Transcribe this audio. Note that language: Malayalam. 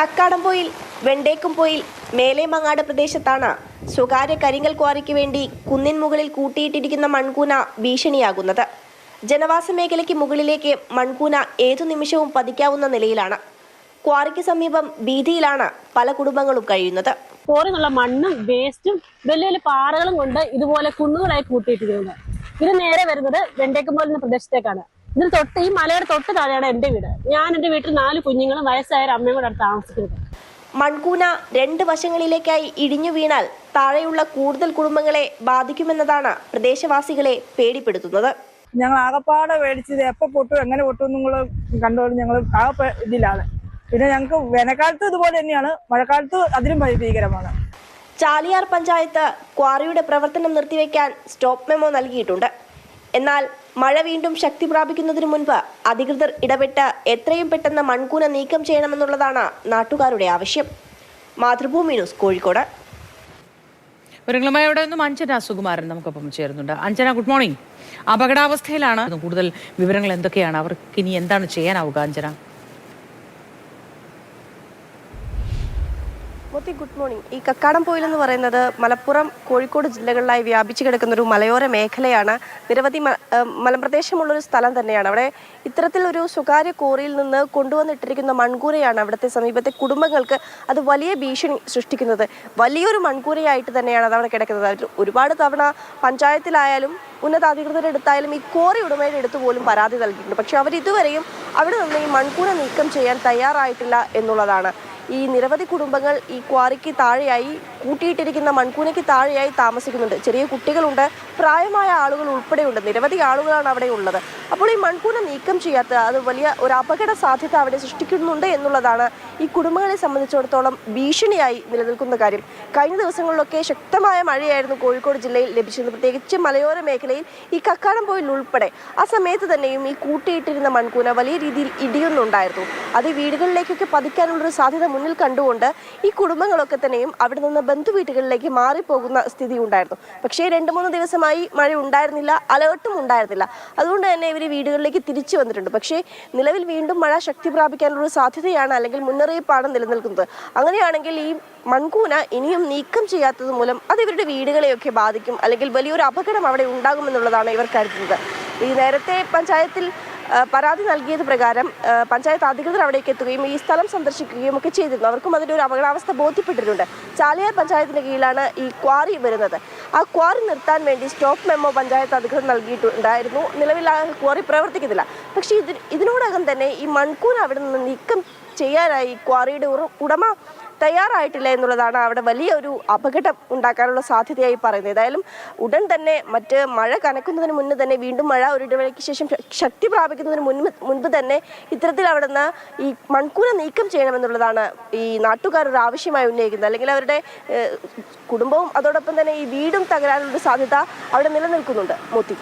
കക്കാടംപൊയിൽ വെണ്ടേക്കുംപൊയിൽ മേലേമങ്ങാട് പ്രദേശത്താണ് സ്വകാര്യ കരിങ്കൽ ക്വാറിക്ക് വേണ്ടി കുന്നിൻ മുകളിൽ കൂട്ടിയിട്ടിരിക്കുന്ന മൺകൂന ഭീഷണിയാകുന്നത്. ജനവാസ മേഖലയ്ക്ക് മുകളിലേക്ക് മൺകൂന ഏതു നിമിഷവും പതിക്കാവുന്ന നിലയിലാണ്. ക്വാറിക്ക് സമീപം ഭീതിയിലാണ് പല കുടുംബങ്ങളും കഴിയുന്നത്. ക്വാറിന്നുള്ള മണ്ണും വേസ്റ്റും വലിയ വലിയ പാറകളും കൊണ്ട് ഇതുപോലെ കുന്നുകളായി കൂട്ടിയിട്ടിരിക്കുന്നത്. ഇത് നേരെ വരുന്നത് വെണ്ടേക്കുംപോയിൽ എന്ന പ്രദേശത്തേക്കാണ്. ഇതിന് തൊട്ട് ഈ മലയുടെ തൊട്ട് താഴെയാണ് എന്റെ വീട്. ഞാൻ എന്റെ വീട്ടിൽ 4 കുഞ്ഞുങ്ങളും വയസ്സായ അമ്മയും കൂടെ താമസിക്കുന്നത്. മൺകൂന 2 വശങ്ങളിലേക്കായി ഇടിഞ്ഞു വീണാൽ താഴെയുള്ള കൂടുതൽ കുടുംബങ്ങളെ ബാധിക്കുമെന്നതാണ് പ്രദേശവാസികളെ പേടിപ്പെടുത്തുന്നത്. ഞങ്ങൾ ആകപ്പാടെ മേടിച്ചത് എപ്പോൾ പൊട്ടും എങ്ങനെ പൊട്ടും നിങ്ങൾ കണ്ടോളും. ഞങ്ങൾ ആകെ ഇതിലാണ്. പിന്നെ ഞങ്ങൾക്ക് വേനൽക്കാലത്ത് ഇതുപോലെ തന്നെയാണ്, മഴക്കാലത്ത് അതിലും ഭീകരമാണ്. ചാലിയാർ പഞ്ചായത്ത് ക്വാറിയുടെ പ്രവർത്തനം നിർത്തിവെക്കാൻ സ്റ്റോപ്പ് മെമ്മോ നൽകിയിട്ടുണ്ട്. എന്നാൽ മഴ വീണ്ടും ശക്തി പ്രാപിക്കുന്നതിന് മുൻപ് അധികൃതർ ഇടപെട്ട് എത്രയും പെട്ടെന്ന് മൺകൂന നീക്കം ചെയ്യണമെന്നുള്ളതാണ് നാട്ടുകാരുടെ ആവശ്യം. മാതൃഭൂമി ന്യൂസ്, കോഴിക്കോട്. വിവരങ്ങളുമായി അവിടെ നിന്നും അഞ്ജന സുകുമാരൻ നമുക്കൊപ്പം ചേരുന്നുണ്ട്. Anjana, good morning. അപകടാവസ്ഥയിലാണ്. കൂടുതൽ വിവരങ്ങൾ എന്തൊക്കെയാണ്? അവർക്ക് ഇനി എന്താണ് ചെയ്യാനാവുക? അഞ്ജന. Good morning. ഈ കക്കാടംപൊയിൽ എന്ന് പറയുന്നത് മലപ്പുറം, കോഴിക്കോട് ജില്ലകളിലായി വ്യാപിച്ചു കിടക്കുന്ന ഒരു മലയോര മേഖലയാണ്. നിരവധി മലമ്പ്രദേശമുള്ളൊരു സ്ഥലം തന്നെയാണ്. അവിടെ ഇത്തരത്തിലൊരു സ്വകാര്യ ക്വാറിയിൽ നിന്ന് കൊണ്ടുവന്നിട്ടിരിക്കുന്ന മൺകൂരയാണ് അവിടുത്തെ സമീപത്തെ കുടുംബങ്ങൾക്ക് അത് വലിയ ഭീഷണി സൃഷ്ടിക്കുന്നത്. വലിയൊരു മൺകൂരയായിട്ട് തന്നെയാണ് അത് അവിടെ കിടക്കുന്നത്. ഒരുപാട് തവണ പഞ്ചായത്തിലായാലും ഉന്നതാധികൃതരെടുത്തായാലും ഈ ക്വാറി ഉടമയുടെ അടുത്ത് പോലും പരാതി നൽകിയിട്ടുണ്ട്. പക്ഷെ അവർ ഇതുവരെയും അവിടെ നിന്ന് ഈ മൺകൂര നീക്കം ചെയ്യാൻ തയ്യാറായിട്ടില്ല എന്നുള്ളതാണ്. ഈ നിരവധി കുടുംബങ്ങൾ ഈ ക്വാറിക്ക് താഴെയായി കൂട്ടിയിട്ടിരിക്കുന്ന മൺകൂനയ്ക്ക് താഴെയായി താമസിക്കുന്നുണ്ട്. ചെറിയ കുട്ടികളുണ്ട്, പ്രായമായ ആളുകൾ ഉൾപ്പെടെയുണ്ട്. നിരവധി ആളുകളാണ് അവിടെ ഉള്ളത്. അപ്പോൾ ഈ മൺകൂന നീക്കം ചെയ്യാത്ത അത് വലിയ ഒരു അപകട സാധ്യത അവിടെ സൃഷ്ടിക്കുന്നുണ്ട് എന്നുള്ളതാണ് ഈ കുടുംബങ്ങളെ സംബന്ധിച്ചിടത്തോളം ഭീഷണിയായി നിലനിൽക്കുന്ന കാര്യം. കഴിഞ്ഞ ദിവസങ്ങളിലൊക്കെ ശക്തമായ മഴയായിരുന്നു കോഴിക്കോട് ജില്ലയിൽ ലഭിച്ചിരുന്നത്. പ്രത്യേകിച്ച് മലയോര മേഖലയിൽ ഈ കക്കാടംപൊയിൽ ഉൾപ്പെടെ ആ സമയത്ത് തന്നെയും ഈ കൂട്ടിയിട്ടിരുന്ന മൺകൂന വലിയ രീതിയിൽ ഇടിയുന്നുണ്ടായിരുന്നു. അത് വീടുകളിലേക്കൊക്കെ പതിക്കാനുള്ളൊരു സാധ്യത മുന്നിൽ കണ്ടുകൊണ്ട് ഈ കുടുംബങ്ങളൊക്കെ തന്നെയും അവിടെ നിന്ന് ബന്ധുവീട്ടുകളിലേക്ക് മാറിപ്പോകുന്ന സ്ഥിതി ഉണ്ടായിരുന്നു. പക്ഷേ 2-3 ദിവസമായി മഴ ഉണ്ടായിരുന്നില്ല, അലേർട്ടും ഉണ്ടായിരുന്നില്ല. അതുകൊണ്ട് തന്നെ ഇവർ വീടുകളിലേക്ക് തിരിച്ചു വന്നിട്ടുണ്ട്. പക്ഷേ നിലവിൽ വീണ്ടും മഴ ശക്തി പ്രാപിക്കാനുള്ള സാധ്യതയാണ്, അല്ലെങ്കിൽ മുന്നറിയിപ്പാണ് നിലനിൽക്കുന്നത്. അങ്ങനെയാണെങ്കിൽ ഈ മൺകൂന ഇനിയും നീക്കം ചെയ്യാത്തത് മൂലം അത് ഇവരുടെ വീടുകളെയൊക്കെ ബാധിക്കും, അല്ലെങ്കിൽ വലിയൊരു അപകടം അവിടെ ഉണ്ടാകുമെന്നുള്ളതാണ് ഇവർ കരുതുന്നത്. ഈ നേരത്തെ പഞ്ചായത്തിൽ പരാതി നൽകിയത് പ്രകാരം പഞ്ചായത്ത് അധികൃതർ അവിടേക്ക് എത്തുകയും ഈ സ്ഥലം സന്ദർശിക്കുകയും ഒക്കെ ചെയ്തിരുന്നു. അവർക്കും അതിൻ്റെ ഒരു അപകടാവസ്ഥ ബോധ്യപ്പെട്ടിട്ടുണ്ട്. ചാലിയാർ പഞ്ചായത്തിൻ്റെ കീഴിലാണ് ഈ ക്വാറി വരുന്നത്. ആ ക്വാറി നിർത്താൻ വേണ്ടി സ്റ്റോപ്പ് മെമ്മോ പഞ്ചായത്ത് അധികൃതർ നൽകിയിട്ടുണ്ടായിരുന്നു. നിലവിൽ ആ ക്വാറി പ്രവർത്തിക്കുന്നില്ല. പക്ഷേ ഇതിനോടകം തന്നെ ഈ മൺകൂന അവിടെ നിന്ന് നീക്കം ചെയ്യാനായി ക്വാറിയുടെ ഉടമ തയ്യാറായിട്ടില്ല എന്നുള്ളതാണ് അവിടെ വലിയൊരു അപകടം ഉണ്ടാക്കാനുള്ള സാധ്യതയായി പറയുന്നത്. ഏതായാലും ഉടൻ തന്നെ മഴ കനക്കുന്നതിന് മുന്നേ തന്നെ, വീണ്ടും മഴ ഒരിടവേളയ്ക്ക് ശേഷം ശക്തി പ്രാപിക്കുന്നതിന് മുൻപ് തന്നെ ഇത്തരത്തിൽ അവിടെ നിന്ന് ഈ മൺകൂന നീക്കം ചെയ്യണമെന്നുള്ളതാണ് ഈ നാട്ടുകാർ ഒരു ആവശ്യമായി ഉന്നയിക്കുന്നത്. അല്ലെങ്കിൽ അവരുടെ കുടുംബവും അതോടൊപ്പം തന്നെ ഈ വീടും തകരാനുള്ള സാധ്യത അവിടെ നിലനിൽക്കുന്നുണ്ട്. മോത്തി.